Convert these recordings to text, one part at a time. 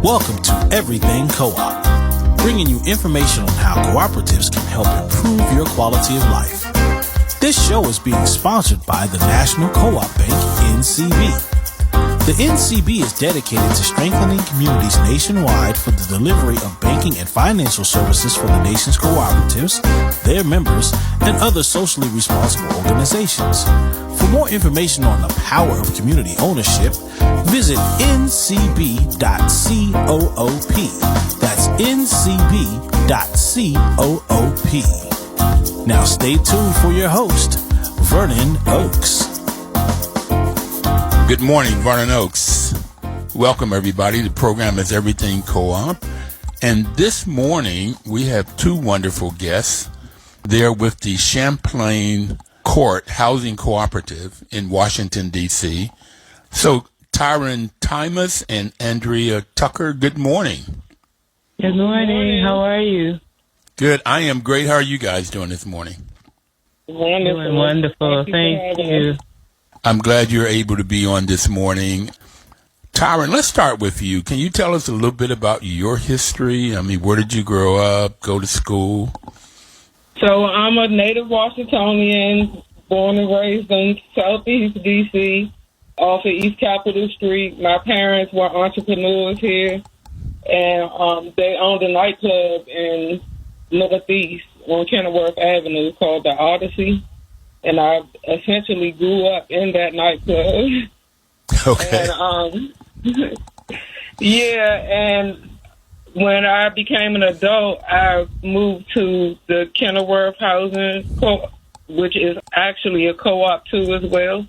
Welcome to Everything Co-op, bringing you information on how cooperatives can help improve your quality of life. This show is being sponsored by the National Co-op Bank, NCB. The NCB is dedicated to strengthening communities nationwide for the delivery of banking and financial services for the nation's cooperatives, their members, and other socially responsible organizations. For more information on the power of community ownership, visit ncb.coop. That's ncb.coop. Now stay tuned for your host, Vernon Oakes. Good morning, Vernon Oakes. Welcome, everybody. The program is Everything Co-op. And this morning, we have two wonderful guests. They're with the Champlain Court Housing Cooperative in Washington, D.C. So, Taryn Tymus and Andrea Tucker, good morning. Good morning. How are you? Good. I am great. How are you guys doing this morning? Wonderful. Wonderful. Thank you. I'm glad you're able to be on this morning. Taryn, let's start with you. Can you tell us a little bit about your history? I mean, where did you grow up, go to school? So I'm a native Washingtonian, born and raised in Southeast D.C., off of East Capitol Street. My parents were entrepreneurs here, and they owned a nightclub in Northeast on Kenilworth Avenue called the Odyssey. And I essentially grew up in that nightclub. Okay. And, and when I became an adult, I moved to the Kenilworth Housing Co-op, which is actually a co-op too as well.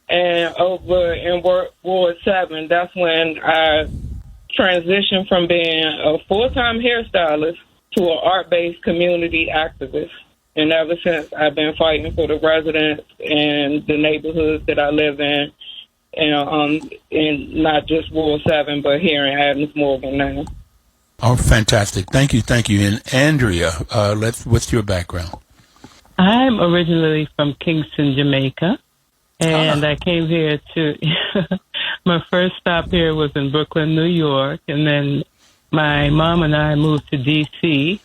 And over in Ward 7, that's when I transitioned from being a full-time hairstylist to an art-based community activist. And ever since, I've been fighting for the residents and the neighborhoods that I live in, and not just Ward 7, but here in Adams Morgan now. Oh, fantastic. Thank you. And Andrea, what's your background? I'm originally from Kingston, Jamaica, and I came here my first stop here was in Brooklyn, New York, and then my mom and I moved to D.C.,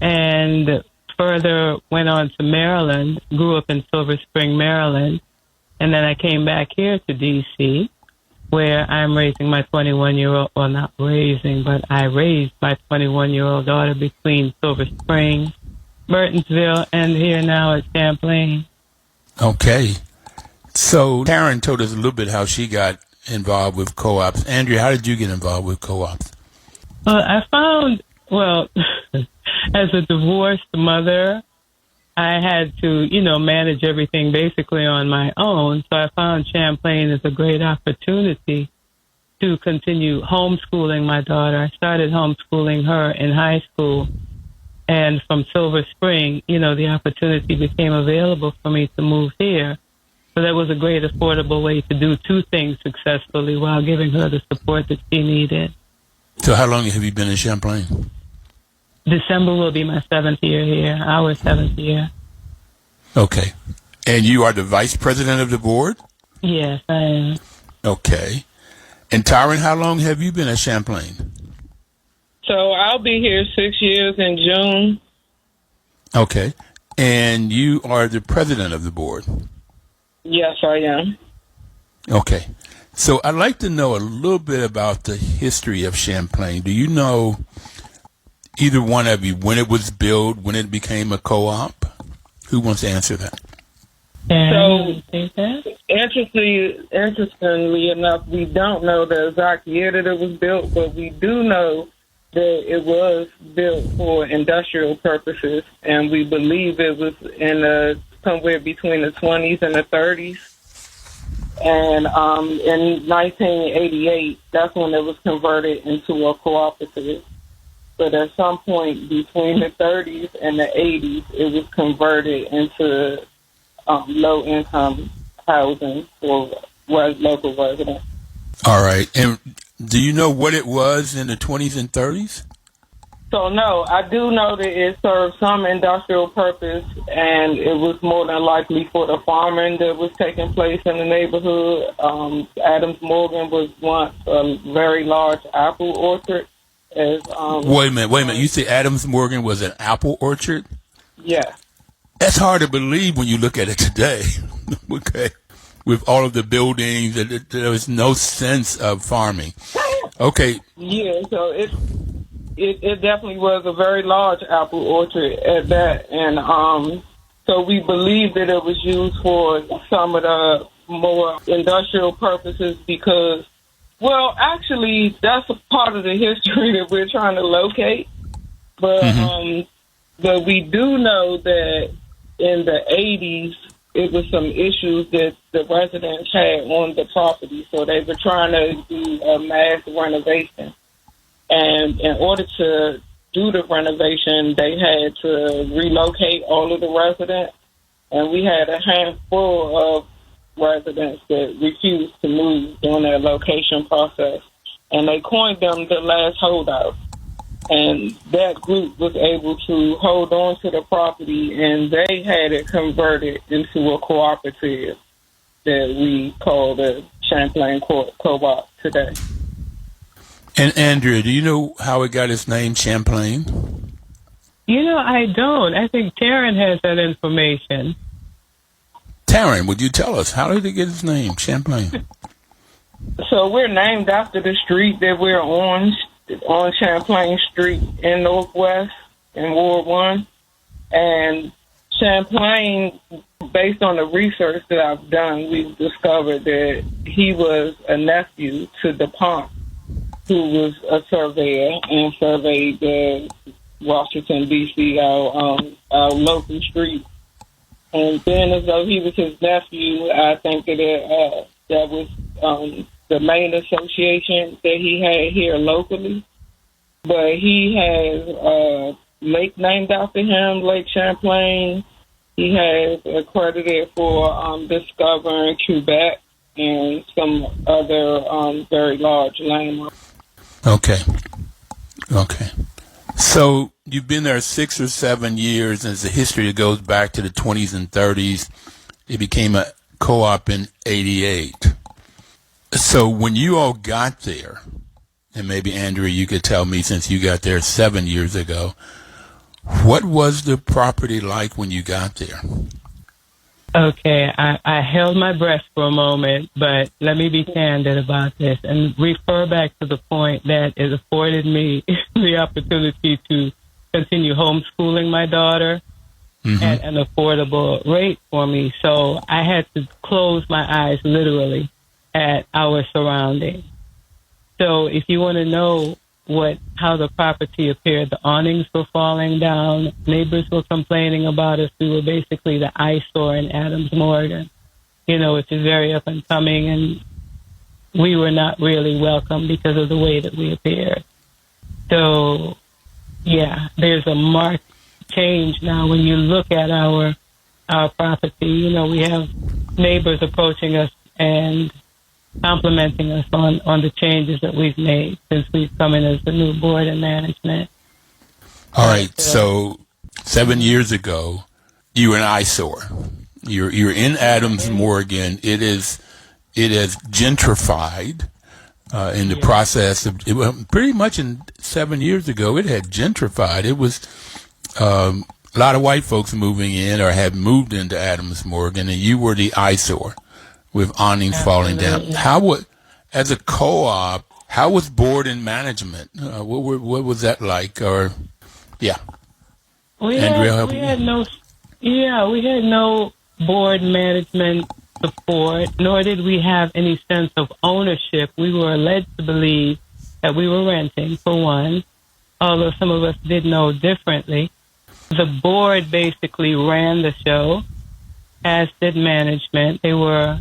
and further went on to Maryland, grew up in Silver Spring, Maryland, and then I came back here to D.C., where I'm raising my 21-year-old, well, not raising, but I raised my 21-year-old daughter between Silver Spring, Burtonsville, and here now at Champlain. Okay. So Taryn told us a little bit how she got involved with co-ops. Andrea, how did you get involved with co-ops? Well, I found, as a divorced mother, I had to, manage everything basically on my own. So I found Champlain as a great opportunity to continue homeschooling my daughter. I started homeschooling her in high school. And from Silver Spring, the opportunity became available for me to move here. So that was a great affordable way to do two things successfully while giving her the support that she needed. So how long have you been in Champlain? December will be my 7th year here, our 7th year. Okay. And you are the vice president of the board? Yes, I am. Okay. And Taryn, how long have you been at Champlain? So I'll be here 6 years in June. Okay. And you are the president of the board? Yes, I am. Okay. So I'd like to know a little bit about the history of Champlain. Do you know, either one of you, when it was built, when it became a co-op? Who wants to answer that? So, interestingly enough, we don't know the exact year that it was built, but we do know that it was built for industrial purposes, and we believe it was in somewhere between the 20s and the 30s. And in 1988, that's when it was converted into a cooperative. But at some point between the 30s and the 80s, it was converted into low-income housing for local residents. All right. And do you know what it was in the 20s and 30s? So, no, I do know that it served some industrial purpose, and it was more than likely for the farming that was taking place in the neighborhood. Adams Morgan was once a very large apple orchard. Wait a minute. You say Adams Morgan was an apple orchard? Yeah. That's hard to believe when you look at it today. Okay. With all of the buildings, there was no sense of farming. Okay. Yeah, so it definitely was a very large apple orchard at that. And so we believe that it was used for some of the more industrial purposes because, well, actually, that's a part of the history that we're trying to locate. But but we do know that in the 80s, it was some issues that the residents had on the property. So they were trying to do a mass renovation. And in order to do the renovation, they had to relocate all of the residents. And we had a handful of residents that refused to move during their location process. And they coined them the last holdout. And that group was able to hold on to the property, and they had it converted into a cooperative that we call the Champlain Court Co-op today. And Andrea, do you know how it got its name, Champlain? I don't. I think Taryn has that information. Taryn, would you tell us, how did it get its name, Champlain? So we're named after the street that we're on Champlain Street in Northwest in Ward 1. And Champlain, based on the research that I've done, we've discovered that he was a nephew to DuPont, who was a surveyor and surveyed the Washington, D.C., our local street. And then as though he was his nephew, I think that that was the main association that he had here locally. But he has a lake named after him, Lake Champlain. He has accredited for discovering Quebec and some other very large landmarks. Okay. So you've been there 6 or 7 years, and it's a history that goes back to the 20s and 30s. It became a co-op in 88. So when you all got there, and maybe Andrea, you could tell me since you got there 7 years ago, what was the property like when you got there? Okay, I held my breath for a moment, but let me be candid about this and refer back to the point that it afforded me the opportunity to continue homeschooling my daughter at an affordable rate for me. So I had to close my eyes literally at our surroundings. So if you want to know how the property appeared, the awnings were falling down, neighbors were complaining about us. We were basically the eyesore in Adams Morgan, which is very up and coming, and we were not really welcome because of the way that we appeared. So, yeah, there's a marked change now when you look at our property. We have neighbors approaching us and complimenting us on the changes that we've made since we've come in as the new board and management. All right, so 7 years ago, you were an eyesore. You're in Adams Morgan. It is gentrified in the process of pretty much in 7 years ago. It had gentrified. It was a lot of white folks moving in or had moved into Adams Morgan, and you were the eyesore with awnings falling down. As a co-op, how was board and management? What was that like? Andrea, we had no board management support, nor did we have any sense of ownership. We were led to believe that we were renting, for one, although some of us did know differently. The board basically ran the show, as did management. They were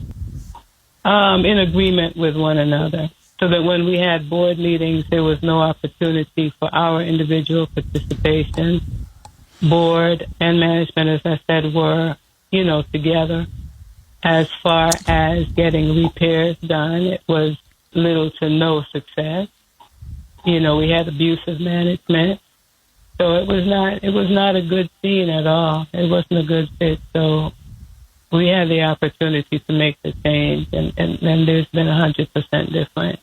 in agreement with one another, so that when we had board meetings, there was no opportunity for our individual participation. Board and management, as I said, were, together. As far as getting repairs done, it was little to no success. We had abusive management. So it was not a good scene at all. It wasn't a good fit. So we had the opportunity to make the change, and there's been 100% difference.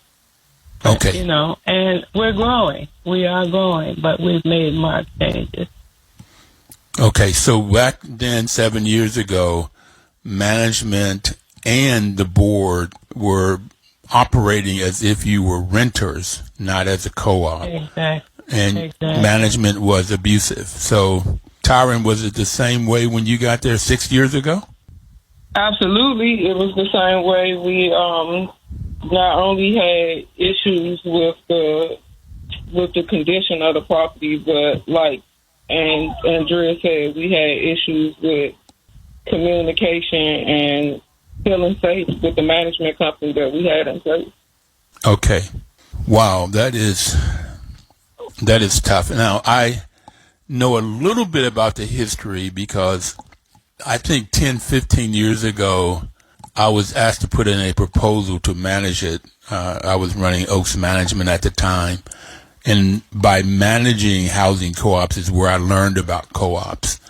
Okay. You know, and we're growing. We are growing, but we've made marked changes. Okay, so back then, 7 years ago, management and the board were operating as if you were renters, not as a co-op. Exactly. And management was abusive. So, Taryn, was it the same way when you got there 6 years ago? Absolutely, it was the same way. We not only had issues with the condition of the property, but like Andrea said, we had issues with communication and feeling safe with the management company that we had in place. Okay. Wow, that is tough. Now, I know a little bit about the history because I think 10, 15 years ago, I was asked to put in a proposal to manage it. I was running Oaks Management at the time. And by managing housing co-ops is where I learned about co-ops.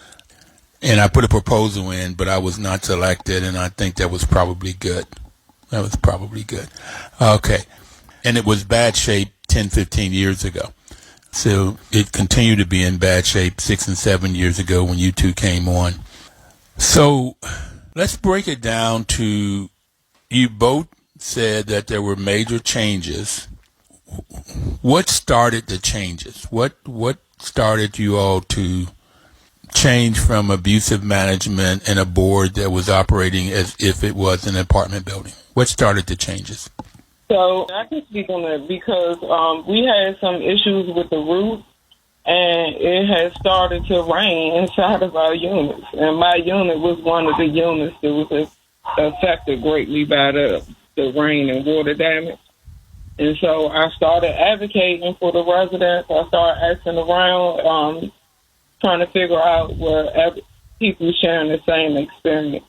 And I put a proposal in, but I was not selected, and I think that was probably good. Okay. And it was bad shape 10, 15 years ago. So it continued to be in bad shape 6 and 7 years ago when you two came on. So let's break it down to, you both said that there were major changes. What started the changes? What started you all to change from abusive management and a board that was operating as if it was an apartment building? What started the changes? So I can speak on that because we had some issues with the roof, and it had started to rain inside of our units. And my unit was one of the units that was affected greatly by the rain and water damage. And so I started advocating for the residents. I started asking around, trying to figure out where people sharing the same experience.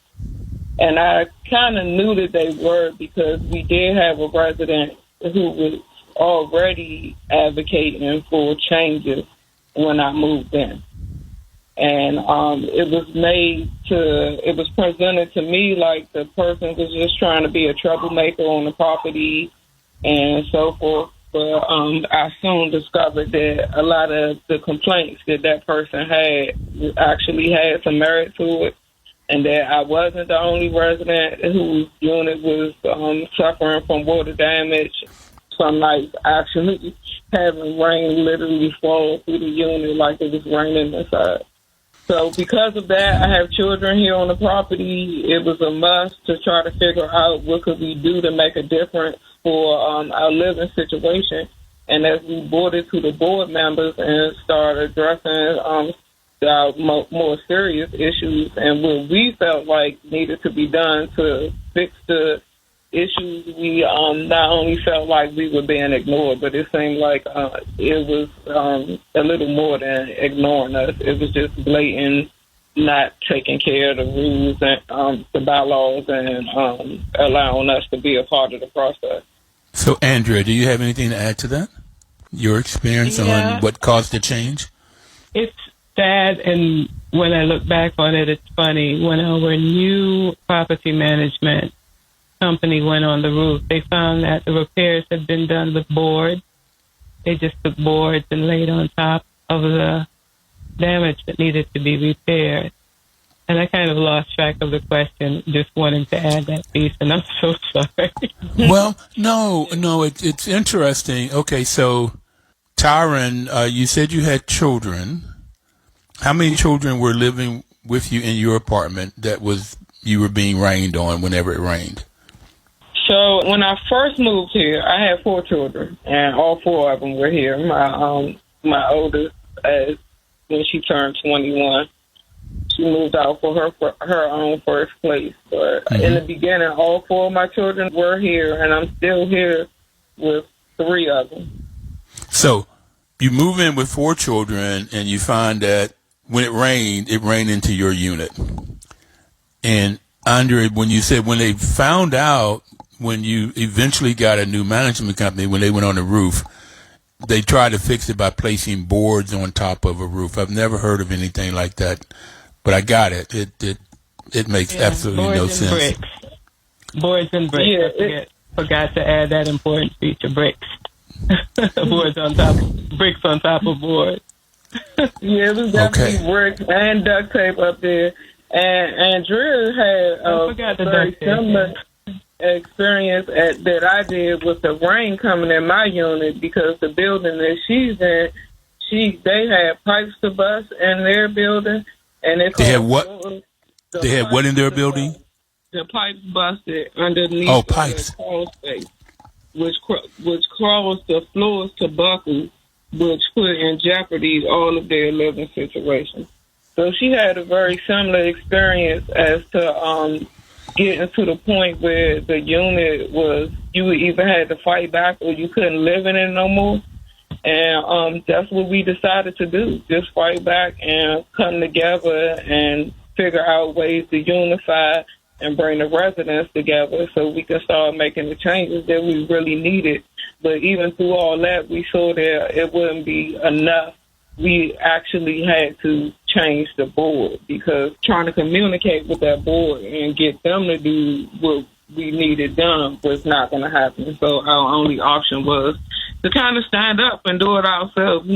And I kind of knew that they were because we did have a resident who was already advocating for changes when I moved in. And it was presented to me like the person was just trying to be a troublemaker on the property and so forth. But I soon discovered that a lot of the complaints that person had actually had some merit to it, and that I wasn't the only resident whose unit was suffering from water damage. Some nights actually having rain literally fall through the unit like it was raining inside. So because of that, I have children here on the property. It was a must to try to figure out what could we do to make a difference for our living situation. And as we boarded to the board members and started addressing our more serious issues and what we felt like needed to be done to fix the issues, we not only felt like we were being ignored, but it seemed like it was a little more than ignoring us. It was just blatant not taking care of the rules and the bylaws and allowing us to be a part of the process. So, Andrea, do you have anything to add to that? Your experience on what caused the change? It's sad, and when I look back on it, it's funny. When our new property management company went on the roof, they found that the repairs had been done with boards. They just took boards and laid on top of the damage that needed to be repaired. And I kind of lost track of the question, just wanting to add that piece, and I'm so sorry. Well, no, it's interesting. Okay, so, Taryn, you said you had children. How many children were living with you in your apartment that you were being rained on whenever it rained? So when I first moved here, I had 4 children, and all 4 of them were here. My oldest, when she turned 21, she moved out for her own first place. But in the beginning, all 4 of my children were here, and I'm still here with 3 of them. So you move in with 4 children, and you find that when it rained into your unit. And Andrea, when you said when they found out, when you eventually got a new management company, when they went on the roof, they try to fix it by placing boards on top of a roof. I've never heard of anything like that, but I got it. It makes absolutely no sense. Bricks. Boards and bricks. Yeah, Forgot to add that important feature: bricks. Boards on top, bricks on top of boards. Yeah, it was definitely bricks and duct tape up there. And Andrea had a very similar experience that I did with the rain coming in my unit, because the building that she's in, they had pipes to bust in their building, and they had what? They had what in their building? The pipes busted underneath pipes. the crawl space, which caused the floors to buckle, which put in jeopardy all of their living situations. So she had a very similar experience as to getting to the point where the unit was, you either had to fight back or you couldn't live in it no more. And that's what we decided to do, just fight back and come together and figure out ways to unify and bring the residents together so we can start making the changes that we really needed. But even through all that, we saw that it wouldn't be enough. We actually had to change the board, because trying to communicate with that board and get them to do what we needed done was not going to happen. So our only option was to kind of stand up and do it ourselves.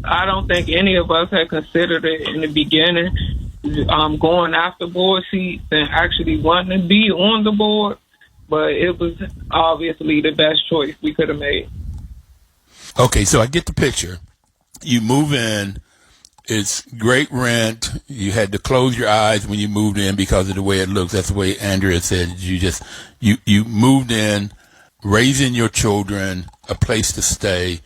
I don't think any of us had considered it in the beginning, going after board seats and actually wanting to be on the board, but it was obviously the best choice we could have made. Okay, so I get the picture. You move in, it's great rent. You had to close your eyes when you moved in because of the way it looks. That's the way Andrea said. You moved in, raising your children, a place to stay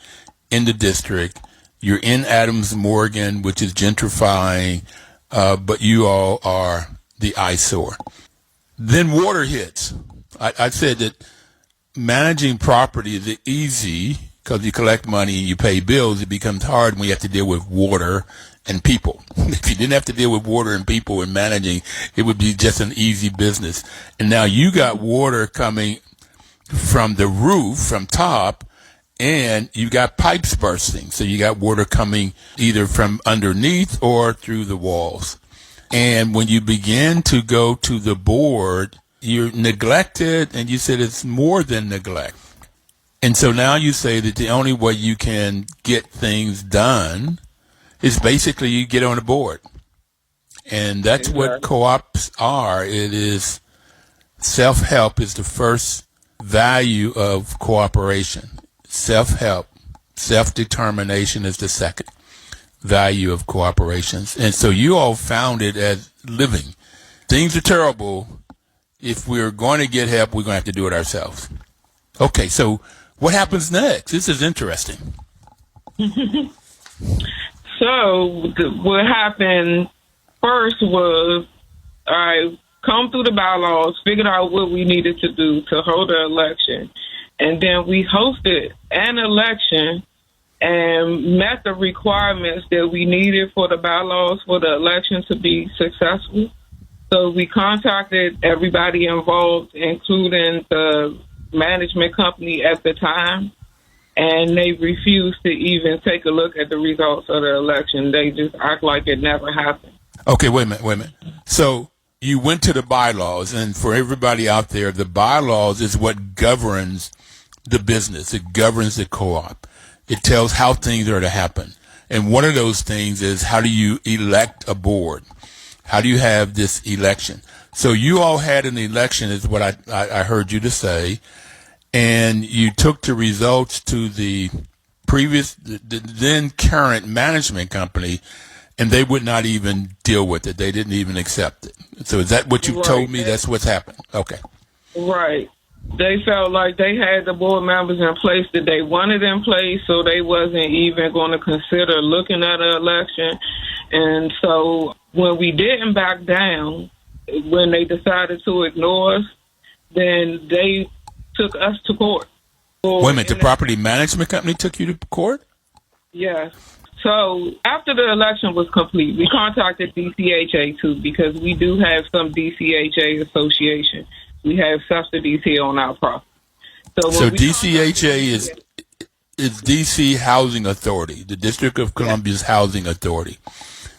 in the district. You're in Adams Morgan, which is gentrifying, but you all are the eyesore. Then water hits. I said that managing property is easy because you collect money, you pay bills. It becomes hard when you have to deal with water and people. If you didn't have to deal with water and people and managing, it would be just an easy business. And now you got water coming from the roof, from top, and you got pipes bursting. So you got water coming either from underneath or through the walls. And when you begin to go to the board, you're neglected, and you said it's more than neglect. And so now you say that the only way you can get things done is basically you get on the board. And that's what co-ops are. It is self-help is the first value of cooperation. Self-help, self-determination is the second value of cooperations. And so you all found it as living. Things are terrible. If we're going to get help, we're going to have to do it ourselves. Okay, so what happens next? This is interesting. So what happened first was I come through the bylaws, figured out what we needed to do to hold an election, and then we hosted an election and met the requirements that we needed for the bylaws for the election to be successful. So we contacted everybody involved, including the management company at the time, and they refused to even take a look at the results of the election. They just act like it never happened. Okay, wait a minute. So you went to the bylaws, and for everybody out there, the bylaws is what governs the business. It governs the co-op. It tells how things are to happen. And one of those things is, how do you elect a board? How do you have this election? So you all had an election, is what I heard you to say, and you took the results to the previous, the then current management company, and they would not even deal with it. They didn't even accept it. So is that what you told me? That's what's happened? Okay. Right. They felt like they had the board members in place that they wanted in place, so they wasn't even going to consider looking at an election. And so when we didn't back down, when they decided to ignore us, then they took us to court. Wait a minute, the property management company took you to court? Yes. So after the election was complete, we contacted DCHA too, because we do have some DCHA association. We have subsidies here on our property. So DCHA It's D.C. Housing Authority, the District of Columbia's Housing Authority.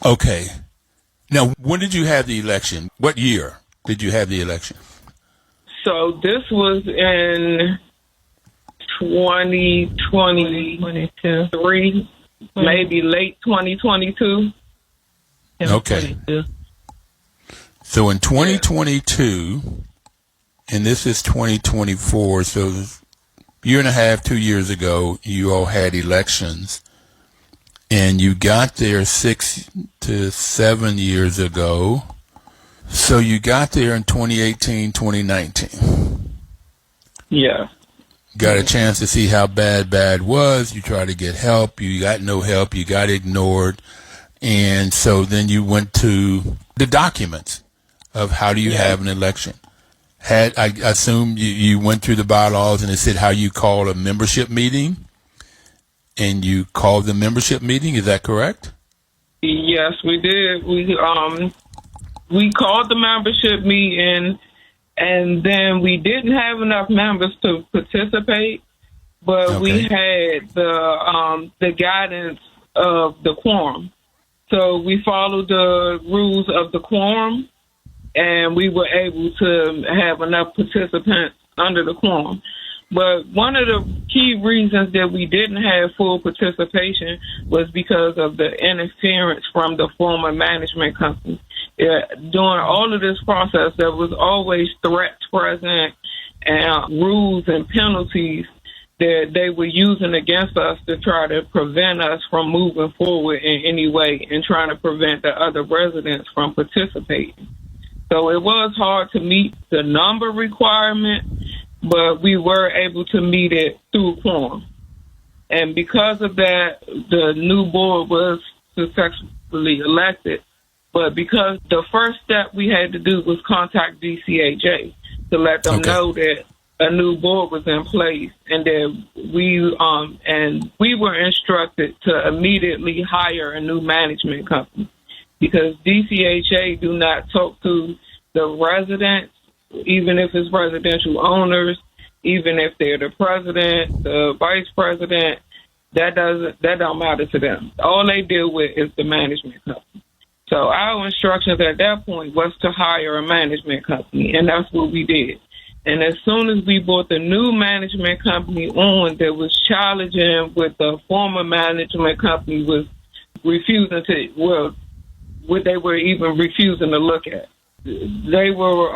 Okay. Now, when did you have the election? What year did you have the election? So this was in 2023, maybe late 2022. Okay. So in 2022, and this is 2024, so a year and a half, 2 years ago, you all had elections, and you got there 6 to 7 years ago. So you got there in 2018, 2019. Yeah. Got a chance to see how bad was. You tried to get help. You got no help. You got ignored. And so then you went to the documents of how do you have an election. I assume you went through the bylaws and it said how you call a membership meeting. And you called the membership meeting. Is that correct? Yes, we did. We called the membership meeting, and then we didn't have enough members to participate, but we had the guidance of the quorum. So we followed the rules of the quorum, and we were able to have enough participants under the quorum. But one of the key reasons that we didn't have full participation was because of the interference from the former management company. During all of this process, there was always threats present and rules and penalties that they were using against us to try to prevent us from moving forward in any way and trying to prevent the other residents from participating. So it was hard to meet the number requirement, but we were able to meet it through quorum. And because of that, the new board was successfully elected. But because the first step we had to do was contact DCAJ to let them know that a new board was in place, and that we were instructed to immediately hire a new management company, because DCHA do not talk to the residents, even if it's residential owners, even if they're the president, the vice president. That don't matter to them. All they deal with is the management company. So our instructions at that point was to hire a management company, and that's what we did. And as soon as we brought the new management company on that was challenging what the former management company was refusing to, what they were even refusing to look at. They were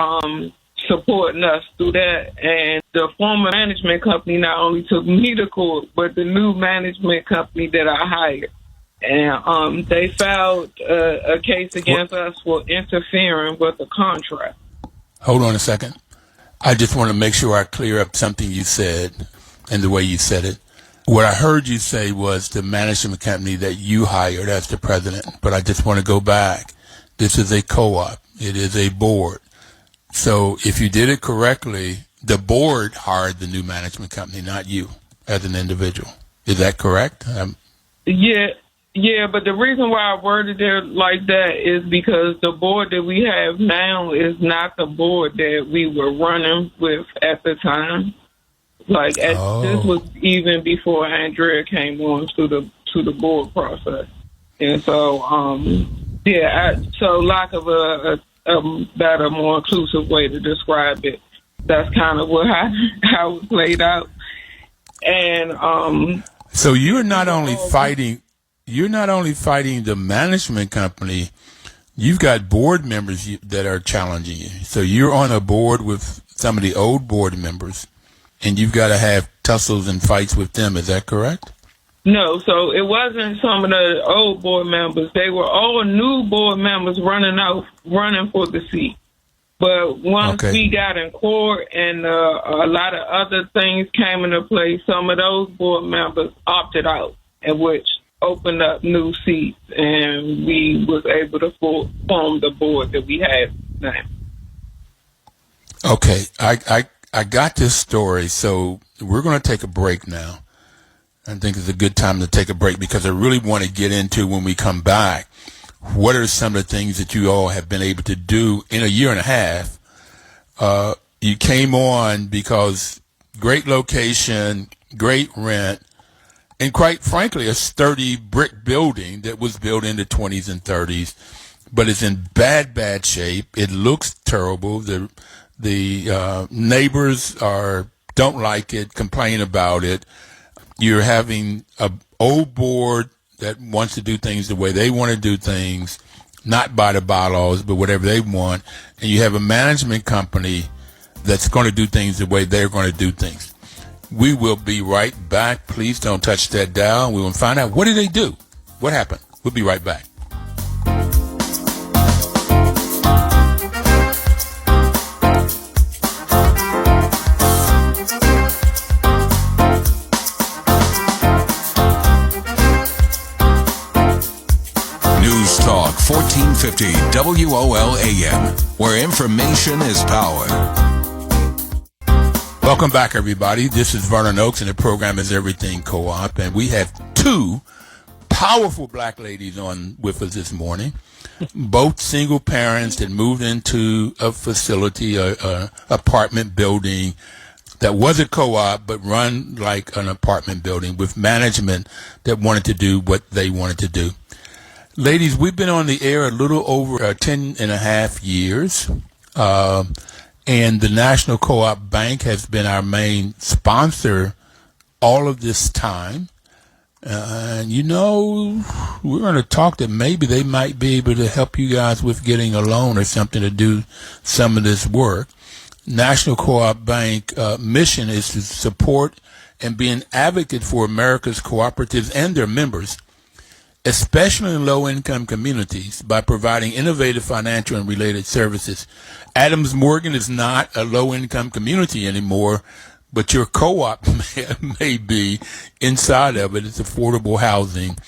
supporting us through that. And the former management company not only took me to court, but the new management company that I hired. And they filed a case against us for interfering with the contract. Hold on a second. I just want to make sure I clear up something you said and the way you said it. What I heard you say was the management company that you hired as the president, but I just want to go back. This is a co-op. It is a board. So if you did it correctly, the board hired the new management company, not you as an individual. Is that correct? Yeah, but the reason why I worded it like that is because the board that we have now is not the board that we were running with at the time. This was even before Andrea came on to the board process, and so so lack of a better, more inclusive way to describe it, that's kind of how it played out. And so you're not only fighting the management company, you've got board members that are challenging you. So you're on a board with some of the old board members, and you've got to have tussles and fights with them. Is that correct? No, so it wasn't some of the old board members. They were all new board members running for the seat. But once we got in court and a lot of other things came into play, some of those board members opted out, and which opened up new seats, and we was able to form the board that we have now. Okay, I got this story, so we're going to take a break now. I think it's a good time to take a break because I really want to get into, when we come back, what are some of the things that you all have been able to do in a year and a half. You came on because great location, great rent, and quite frankly, a sturdy brick building that was built in the 20s and 30s, but it's in bad shape. It looks terrible. The neighbors don't like it, complain about it. You're having a old board that wants to do things the way they want to do things, not by the bylaws, but whatever they want. And you have a management company that's going to do things the way they're going to do things. We will be right back. Please don't touch that dial. We will find out, what did they do? What happened? We'll be right back. News Talk 1450 WOL-AM, where information is power. Welcome back, everybody. This is Vernon Oaks, and the program is Everything Co-op, and we have two powerful black ladies on with us this morning, both single parents that moved into a facility, a apartment building that was a co-op but run like an apartment building with management that wanted to do what they wanted to do. Ladies, we've been on the air a little over 10 and a half years. And the National Co-op Bank has been our main sponsor all of this time. And, we're going to talk that maybe they might be able to help you guys with getting a loan or something to do some of this work. National Co-op Bank mission is to support and be an advocate for America's cooperatives and their members, especially in low-income communities, by providing innovative financial and related services. Adams Morgan is not a low-income community anymore, but your co-op may be inside of it. It's affordable housing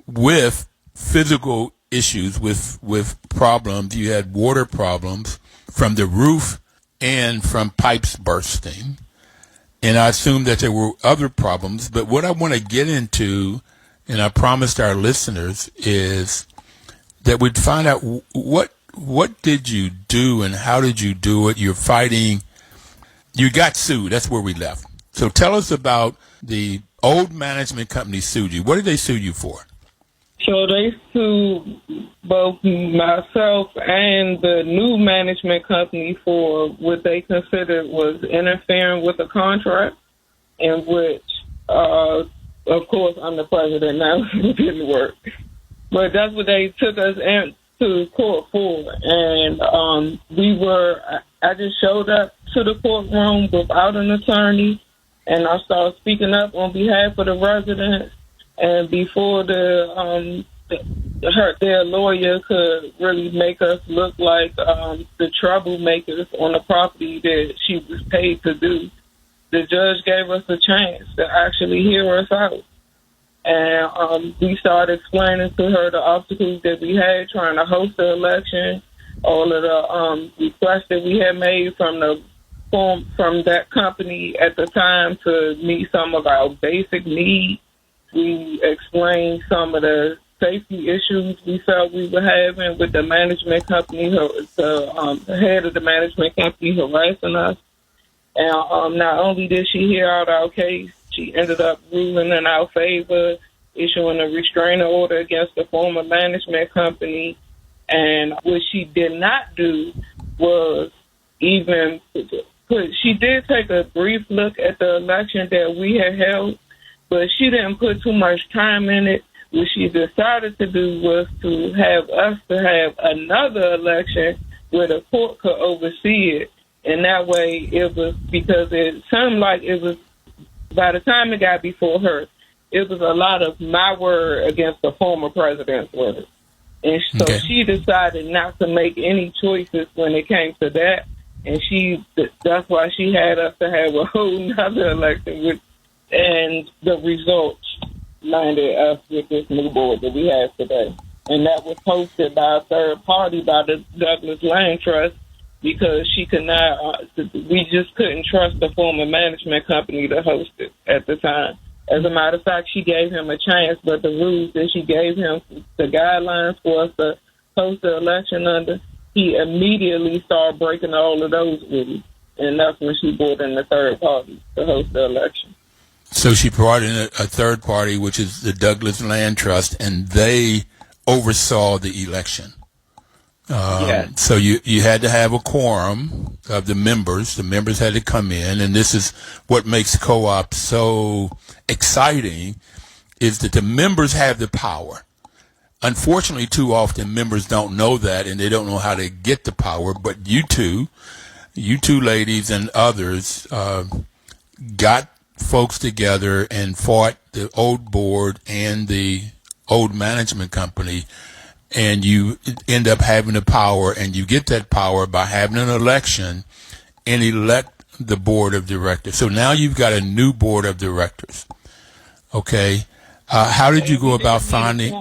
with physical issues, with problems. You had water problems from the roof and from pipes bursting. And I assume that there were other problems. But what I want to get into, and I promised our listeners, is that we'd find out what did you do and how did you do it. You're fighting. You got sued. That's where we left. So tell us about the old management company sued you. What did they sue you for? So they sued both myself and the new management company for what they considered was interfering with a contract, in which, of course, I'm the president now. It didn't work. But that's what they took us to court for. And I just showed up to the courtroom without an attorney, and I started speaking up on behalf of the residents. And before their lawyer could really make us look like the troublemakers on the property that she was paid to do, the judge gave us a chance to actually hear us out. And we started explaining to her the obstacles that we had trying to host the election, all of the requests that we had made from that company at the time to meet some of our basic needs. We explained some of the safety issues we felt we were having with the management company, the head of the management company harassing us. And not only did she hear out our case, she ended up ruling in our favor, issuing a restraining order against the former management company. And what she did not do was even she did take a brief look at the election that we had held, but she didn't put too much time in it. What she decided to do was to have us to have another election where the court could oversee it. And that way it was, because it seemed like it was, by the time it got before her, it was a lot of my word against the former president's word. And so she decided not to make any choices when it came to that. And that's why she had us to have a whole nother election and the results landed us with this new board that we have today. And that was hosted by a third party, by the Douglas Land Trust, because she could not, we just couldn't trust the former management company to host it at the time. As a matter of fact, she gave him a chance, but the rules that she gave him, the guidelines for us to host the election under, he immediately started breaking all of those rules. And that's when she brought in the third party to host the election. So she brought in a third party, which is the Douglas Land Trust, and they oversaw the election. Yes. So you had to have a quorum of the members. The members had to come in, and this is what makes co-op so exciting, is that the members have the power. Unfortunately, too often members don't know that, and they don't know how to get the power. But you two ladies and others got folks together and fought the old board and the old management company, and you end up having the power, and you get that power by having an election and elect the board of directors. So now you've got a new board of directors. Okay. How did you go about finding?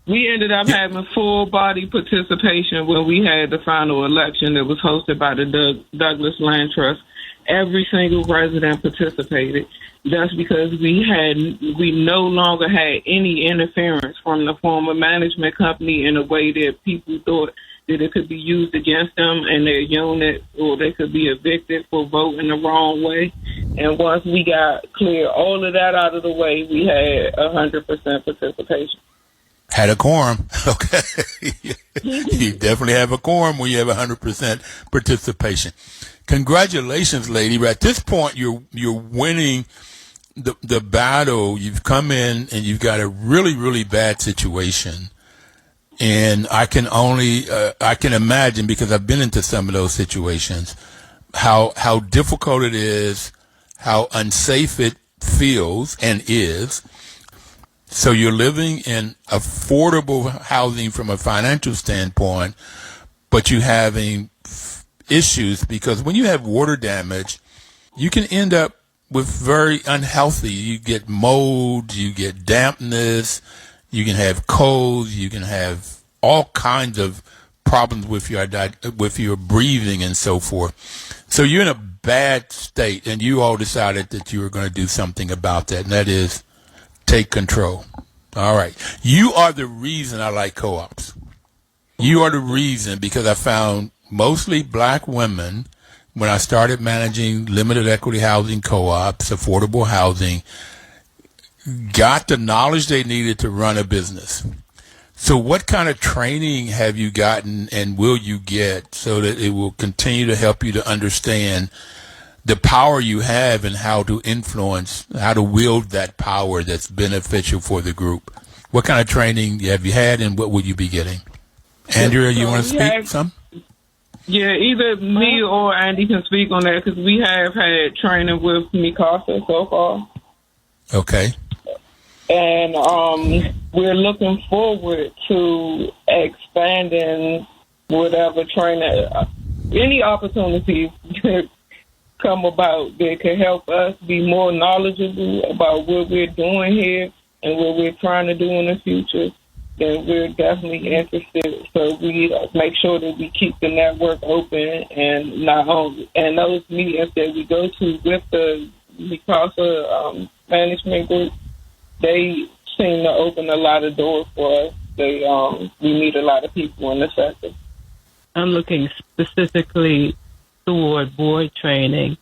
We ended up having full body participation when we had the final election that was hosted by the Douglas Land Trust. Every single resident participated. That's because we no longer had any interference from the former management company in a way that people thought that it could be used against them and their unit, or they could be evicted for voting the wrong way. And once we got clear all of that out of the way, we had 100% participation. Had a quorum. Okay. You definitely have a quorum when you have 100% participation. Congratulations, lady. At this point, you're winning the battle. You've come in and you've got a really, really bad situation. And I can imagine, because I've been into some of those situations, how difficult it is, how unsafe it feels and is. So you're living in affordable housing from a financial standpoint, but you're having issues because when you have water damage, you can end up with very unhealthy. You get mold, you get dampness, you can have colds, you can have all kinds of problems with your breathing and so forth. So you're in a bad state, and you all decided that you were going to do something about that, and that is take control. All right. You are the reason I like co-ops. You are the reason, because I found mostly black women when I started managing limited equity housing co-ops, affordable housing, got the knowledge they needed to run a business. So what kind of training have you gotten and will you get so that it will continue to help you to understand the power you have and how to influence, how to wield that power that's beneficial for the group? What kind of training have you had, and what would you be getting? Andrea, you want to speak some? Yeah, either me or Andi can speak on that, because we have had training with Mikasa so far. Okay. And we're looking forward to expanding whatever training, any opportunities that come about that can help us be more knowledgeable about what we're doing here and what we're trying to do in the future. Then we're definitely interested. So we make sure that we keep the network open, and not only and those meetings that we go to with the Mikasa management group, they seem to open a lot of doors for us. We meet a lot of people in the sector. I'm looking specifically toward board training.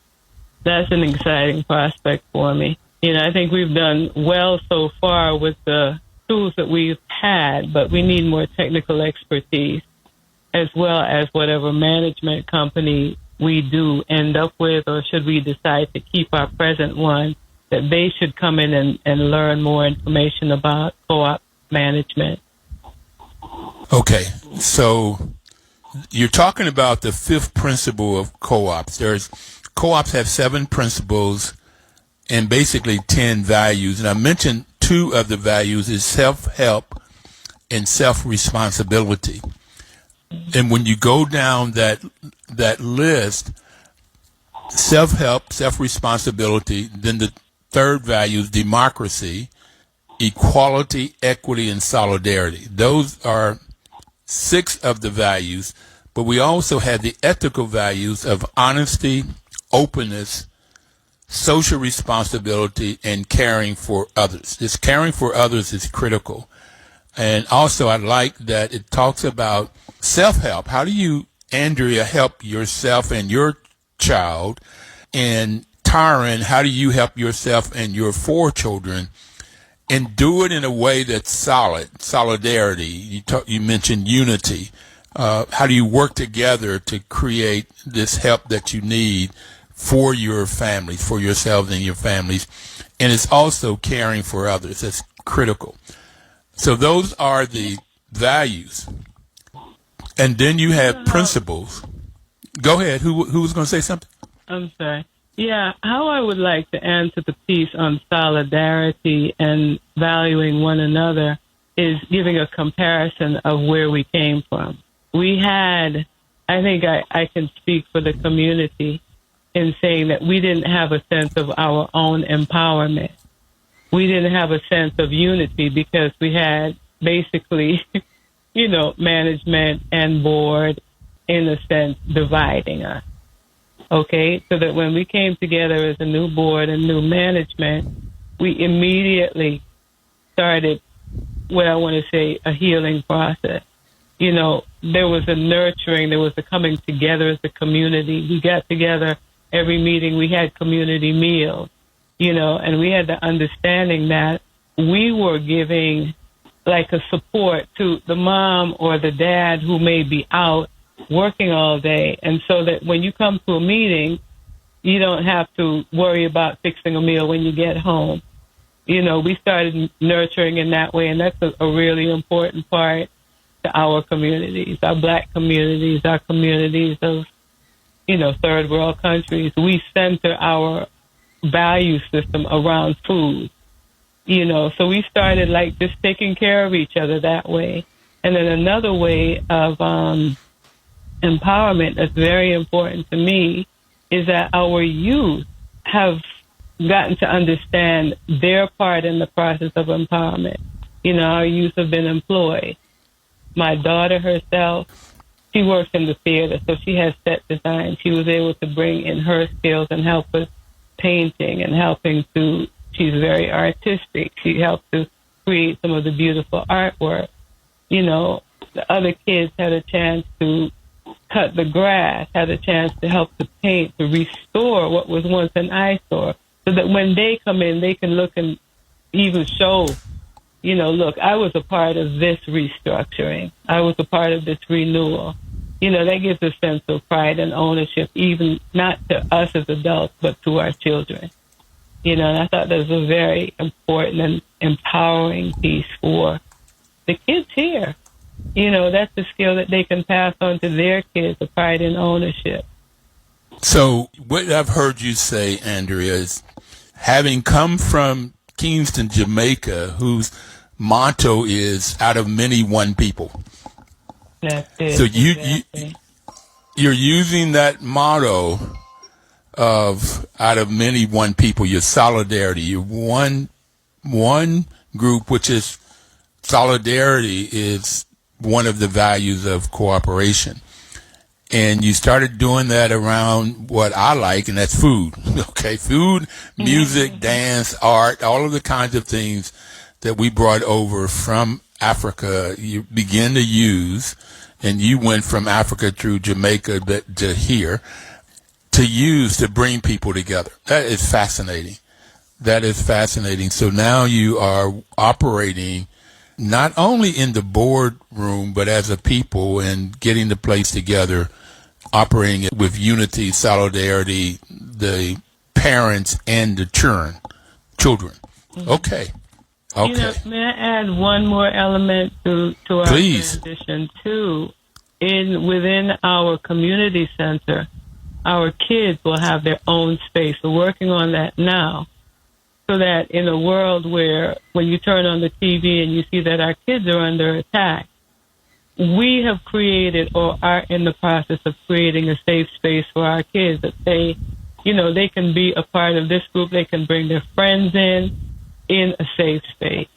That's an exciting prospect for me. I think we've done well so far with the tools that we've had, but we need more technical expertise, as well as whatever management company we do end up with, or should we decide to keep our present one, that they should come in and learn more information about co-op management. Okay, so you're talking about the fifth principle of co-ops. Co-ops have 7 principles and basically 10 values. And I mentioned 2 of the values is self-help and self-responsibility. And when you go down that list, self-help, self-responsibility, then the third value is democracy, equality, equity, and solidarity. Those are 6 of the values, but we also have the ethical values of honesty, openness, social responsibility, and caring for others. This caring for others is critical. And also I like that it talks about self-help. How do you, Andrea, help yourself and your child? And Taryn, how do you help yourself and your 4 children and do it in a way that's solidarity? You mentioned unity. How do you work together to create this help that you need for your families, for yourselves and your families? And it's also caring for others. That's critical. So those are the values. And then you have principles. Go ahead. Who was going to say something? I'm sorry. Yeah, how I would like to answer the piece on solidarity and valuing one another is giving a comparison of where we came from. We had, I think I can speak for the community in saying that we didn't have a sense of our own empowerment. We didn't have a sense of unity because we had basically, management and board, in a sense, dividing us. Okay, so that when we came together as a new board and new management, we immediately started what I want to say a healing process. There was a nurturing, there was a coming together as a community. We got together every meeting, we had community meals, and we had the understanding that we were giving like a support to the mom or the dad who may be out working all day, and so that when you come to a meeting, you don't have to worry about fixing a meal when you get home. We started nurturing in that way, and that's a really important part to our communities, our Black communities, our communities of, third world countries. We center our value system around food, so we started like just taking care of each other that way. And then another way of empowerment that's very important to me is that our youth have gotten to understand their part in the process of empowerment. Our youth have been employed. My daughter herself, she works in the theater, so she has set design. She was able to bring in her skills and help with painting and she's very artistic. She helped to create some of the beautiful artwork. The other kids had a chance to cut the grass, had a chance to help to paint, to restore what was once an eyesore, so that when they come in, they can look and even show, look, I was a part of this restructuring. I was a part of this renewal. That gives a sense of pride and ownership, even not to us as adults, but to our children. And I thought that was a very important and empowering piece for the kids here. That's the skill that they can pass on to their kids, the pride and ownership. So what I've heard you say, Andrea, is having come from Kingston, Jamaica, whose motto is out of many, one people. That's it. So you're using that motto of out of many, one people, your solidarity, your one group, which is solidarity is one of the values of cooperation. And you started doing that around what I like, and that's food. Okay, food, music, dance, art, all of the kinds of things that we brought over from Africa, you begin to use, and you went from Africa through Jamaica to here, to use to bring people together. That is fascinating. That is fascinating. So now you are operating not only in the boardroom, but as a people and getting the place together, operating it with unity, solidarity, the parents and the children. Okay. May I add one more element to our transition too? Within our community center, our kids will have their own space. We're working on that now, so that in a world where when you turn on the TV and you see that our kids are under attack, we have created or are in the process of creating a safe space for our kids that they can be a part of this group. They can bring their friends in a safe space.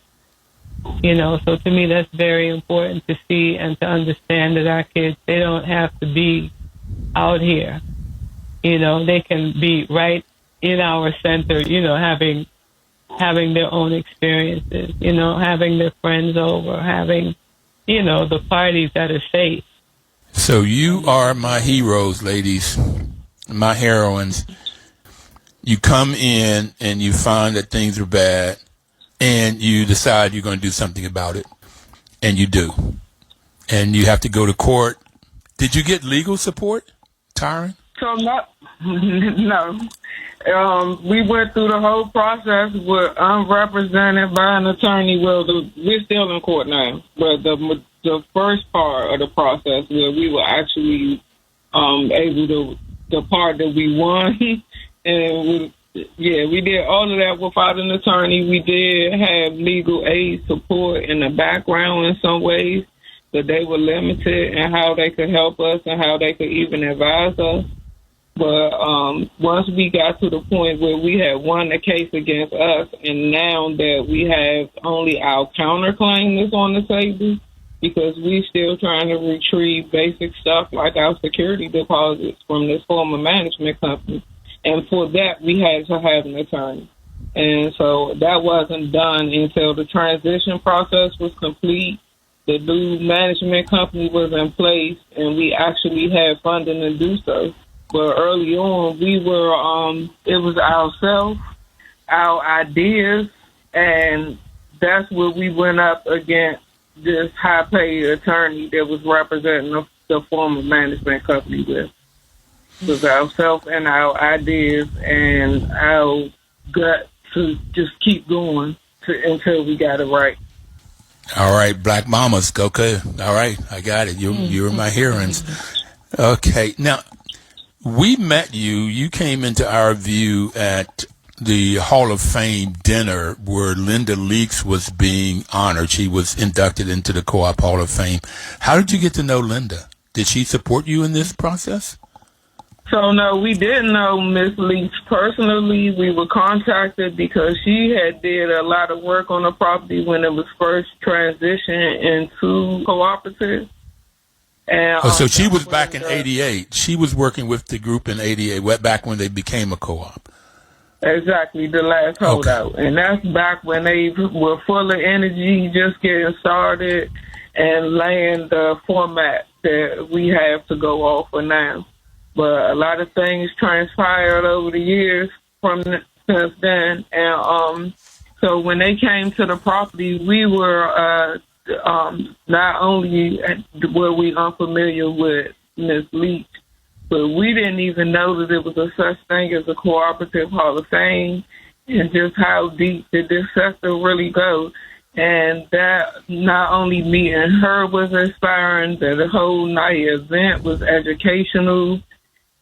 So to me, that's very important to see and to understand that our kids, they don't have to be out here. They can be right in our center, having their own experiences, having their friends over, having, the parties that are safe. So you are my heroes, ladies, my heroines. You come in and you find that things are bad, and you decide you're going to do something about it, and you do. And you have to go to court. Did you get legal support, Taryn? So no. We went through the whole process with unrepresented by an attorney. Well, we're still in court now, but the first part of the process where we were actually able to, the part that we won, and we did all of that without an attorney. We did have legal aid support in the background in some ways, but they were limited in how they could help us and how they could even advise us. But once we got to the point where we had won the case against us, and now that we have only our counterclaim that's on the table, because we still trying to retrieve basic stuff like our security deposits from this former management company. And for that, we had to have an attorney. And so that wasn't done until the transition process was complete. The new management company was in place, and we actually had funding to do so. But early on, we were, it was ourselves, our ideas, and that's where we went up against this high-paid attorney that was representing the former management company with. It was ourselves and our ideas and our gut to just keep going until we got it right. All right, Black Mamas, okay. All right, I got it. You were my heroines. Okay, now, we met you. You came into our view at the Hall of Fame dinner where Linda Leaks was being honored. She was inducted into the Co-op Hall of Fame. How did you get to know Linda? Did she support you in this process? So, no, we didn't know Miss Leaks personally. We were contacted because she had did a lot of work on the property when it was first transitioned into cooperative. And, so she was back in 88. She was working with the group in 88, back when they became a co-op. Exactly, the last holdout. Okay. And that's back when they were full of energy, just getting started and laying the format that we have to go off of now. But a lot of things transpired over the years since then. And so when they came to the property, we were not only were we unfamiliar with Ms. Leach, but we didn't even know that there was a such thing as a cooperative Hall of Fame, and just how deep did this sector really go. And that not only meeting her was inspiring, that the whole night event was educational.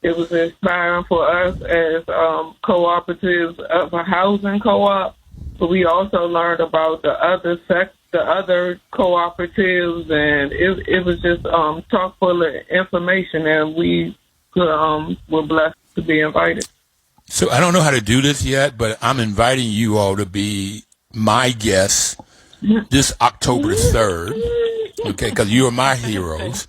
It was inspiring for us as cooperatives of a housing co-op, but we also learned about the other cooperatives, and it was just chock full of information, and we were blessed to be invited. So I don't know how to do this yet, but I'm inviting you all to be my guests this October 3rd, okay, because you are my heroines.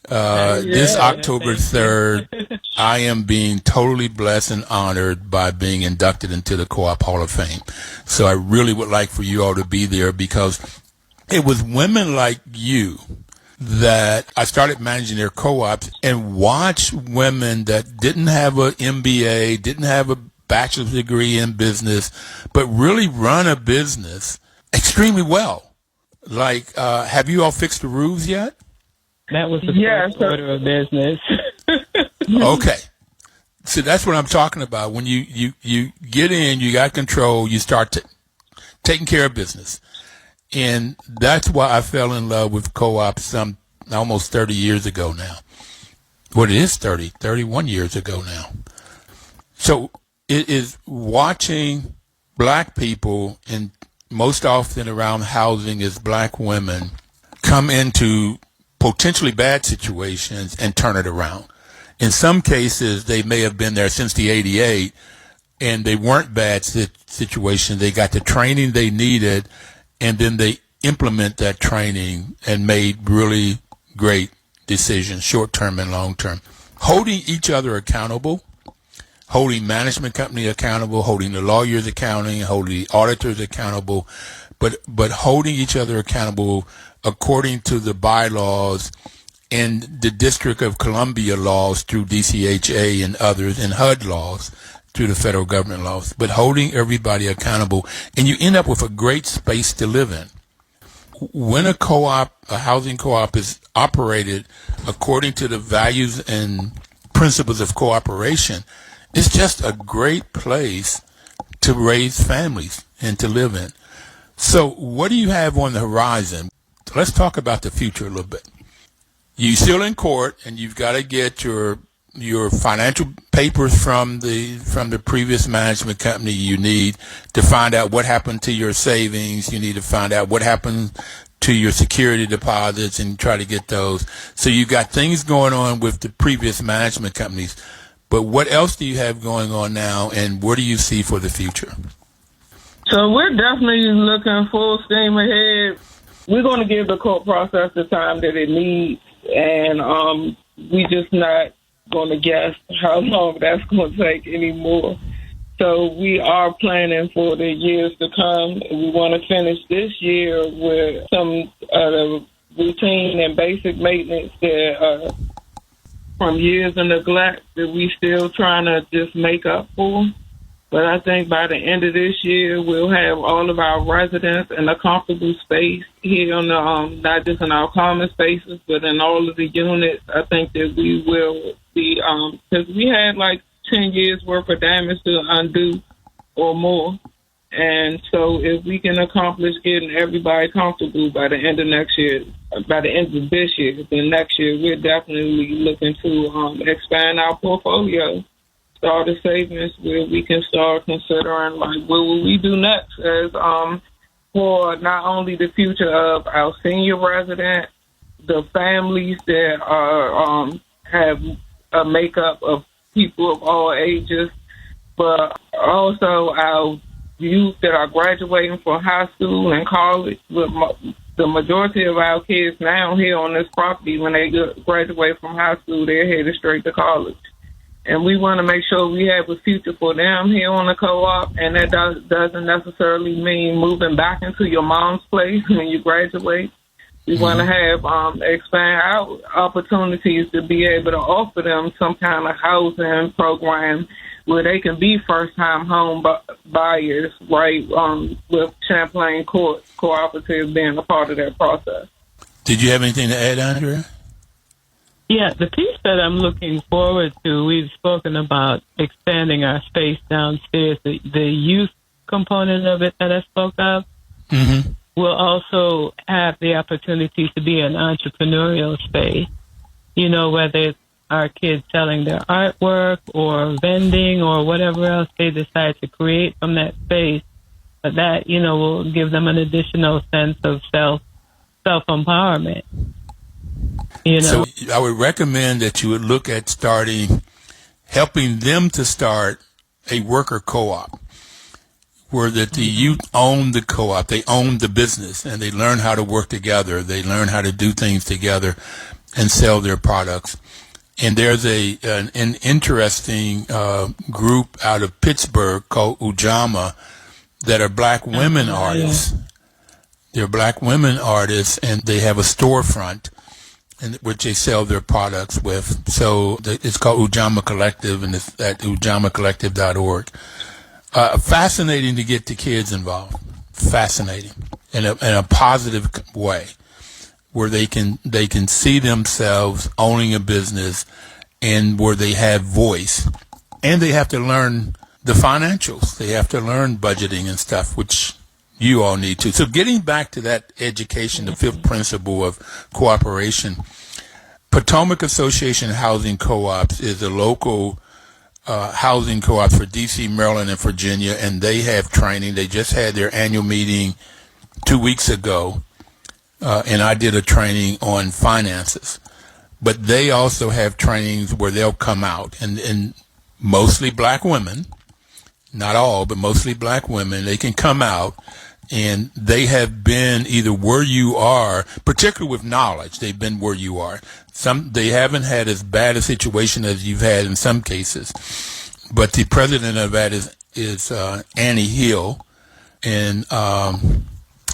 This October 3rd, I am being totally blessed and honored by being inducted into the Co-op Hall of Fame. So I really would like for you all to be there, because it was women like you that I started managing their co-ops, and watch women that didn't have an MBA, didn't have a bachelor's degree in business, but really run a business extremely well. Like, have you all fixed the roofs yet? That was the first order of business. Okay. So that's what I'm talking about. When you get in, you got control, you start taking care of business. And that's why I fell in love with co-ops almost 30 years ago now. Well, it is 31 years ago now. So it is watching black people, and most often around housing is black women, come into potentially bad situations and turn it around. In some cases, they may have been there since the 88, and they weren't bad situations. They got the training they needed, and then they implement that training and made really great decisions, short-term and long-term. Holding each other accountable, holding management company accountable, holding the lawyers accountable, holding the auditors accountable, but holding each other accountable according to the bylaws and the District of Columbia laws through DCHA and others, and HUD laws through the federal government laws, but holding everybody accountable, and you end up with a great space to live in. When a housing co-op is operated according to the values and principles of cooperation, it's just a great place to raise families and to live in. So what do you have on the horizon? Let's talk about the future a little bit. You're still in court, and you've got to get your financial papers from the previous management company you need to find out what happened to your savings. You need to find out what happened to your security deposits and try to get those. So you've got things going on with the previous management companies. But what else do you have going on now, and what do you see for the future? So we're definitely looking full steam ahead. We're going to give the court process the time that it needs, and we just not going to guess how long that's going to take anymore. So we are planning for the years to come. We want to finish this year with some routine and basic maintenance that from years of neglect that we still trying to just make up for. But I think by the end of this year, we'll have all of our residents in a comfortable space here on the, not just in our common spaces, but in all of the units. I think that we will be, because we had like 10 years worth of damage to undo or more. And so if we can accomplish getting everybody comfortable by the end of next year, by the end of this year, then next year, we're definitely looking to expand our portfolio. Start a savings where we can start considering like what will we do next as for not only the future of our senior residents, the families that are have a makeup of people of all ages, but also our youth that are graduating from high school and college. The majority of our kids now here on this property, when they graduate from high school, they're headed straight to college. And we want to make sure we have a future for them here on the co-op, and that doesn't necessarily mean moving back into your mom's place when you graduate. We want to have expand our opportunities to be able to offer them some kind of housing program where they can be first-time home buyers, right, with Champlain Court Cooperative being a part of that process. Did you have anything to add, Andrea? Yeah, the piece that I'm looking forward to, we've spoken about expanding our space downstairs. The youth component of it that I spoke of will also have the opportunity to be an entrepreneurial space. You know, whether it's our kids selling their artwork or vending or whatever else they decide to create from that space, but that, you know, will give them an additional sense of self-empowerment. You know? So I would recommend that you would look at helping them to start a worker co-op where that the youth own the co-op, they own the business, and they learn how to work together. They learn how to do things together and sell their products. And there's an interesting group out of Pittsburgh called Ujamaa that are black women artists. They're black women artists, and they have a storefront in which they sell their products with. So it's called Ujamaa Collective, and it's at ujamaacollective.org. Fascinating to get the kids involved. Fascinating in a positive way, where they can see themselves owning a business, and where they have voice, and they have to learn the financials. They have to learn budgeting and stuff, which you all need to. So getting back to that education, the fifth principle of cooperation, Potomac Association Housing Co-ops is a local housing co-op for D.C., Maryland, and Virginia, and they have training. They just had their annual meeting 2 weeks ago, and I did a training on finances. But they also have trainings where they'll come out, and mostly black women, not all, but mostly black women, they can come out, and they have been either where you are, particularly with knowledge, they've been where you are. They haven't had as bad a situation as you've had in some cases. But the president of that is Annie Hill, and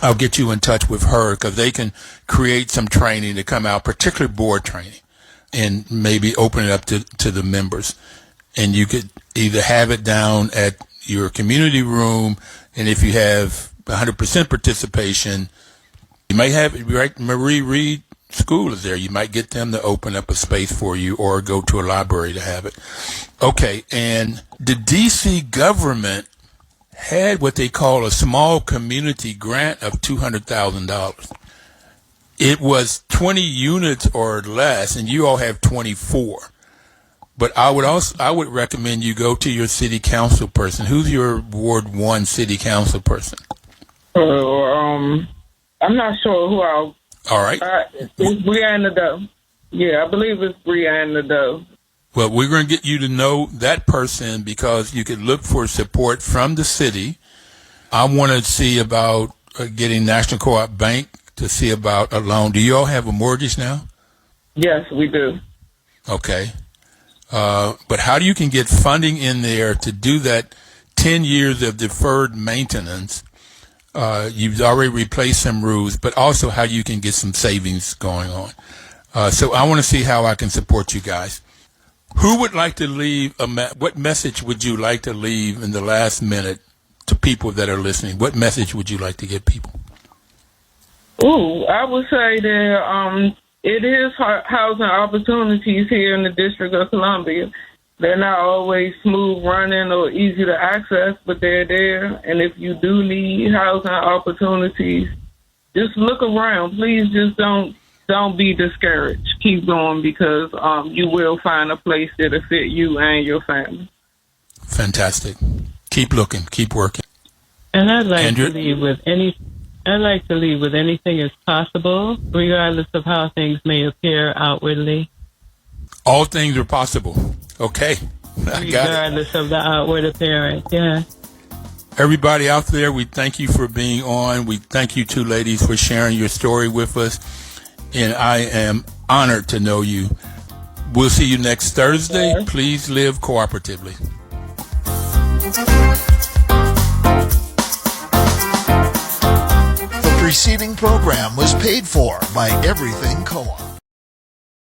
I'll get you in touch with her because they can create some training to come out, particularly board training, and maybe open it up to the members. And you could either have it down at your community room, and if you have 100% participation, you might have it, right? Marie Reed School is there. You might get them to open up a space for you or go to a library to have it. Okay, and the D.C. government had what they call a small community grant of $200,000. It was 20 units or less, and you all have 24. But I would recommend you go to your city council person. Who's your Ward 1 city council person? I'm not sure who I'll... All right. It's Brianna Doe. Yeah, I believe it's Brianna Doe. Well, we're going to get you to know that person because you could look for support from the city. I want to see about getting National Co-op Bank to see about a loan. Do you all have a mortgage now? Yes, we do. Okay. But how you can get funding in there to do that 10 years of deferred maintenance? You've already replaced some roofs, but also how you can get some savings going on. So I want to see how I can support you guys. Who would like to leave what message would you like to leave in the last minute to people that are listening? What message would you like to give people? Ooh, I would say that it is housing opportunities here in the District of Columbia. They're not always smooth running or easy to access, but they're there. And if you do need housing opportunities, just look around. Please just don't be discouraged. Keep going because you will find a place that'll fit you and your family. Fantastic. Keep looking. Keep working. And I'd like Andrea? to leave with anything is possible, regardless of how things may appear outwardly. All things are possible. Okay. I got it. Regardless of the outward appearance, yeah. Everybody out there, we thank you for being on. We thank you two ladies for sharing your story with us. And I am honored to know you. We'll see you next Thursday. Please live cooperatively. The preceding program was paid for by Everything Co-op.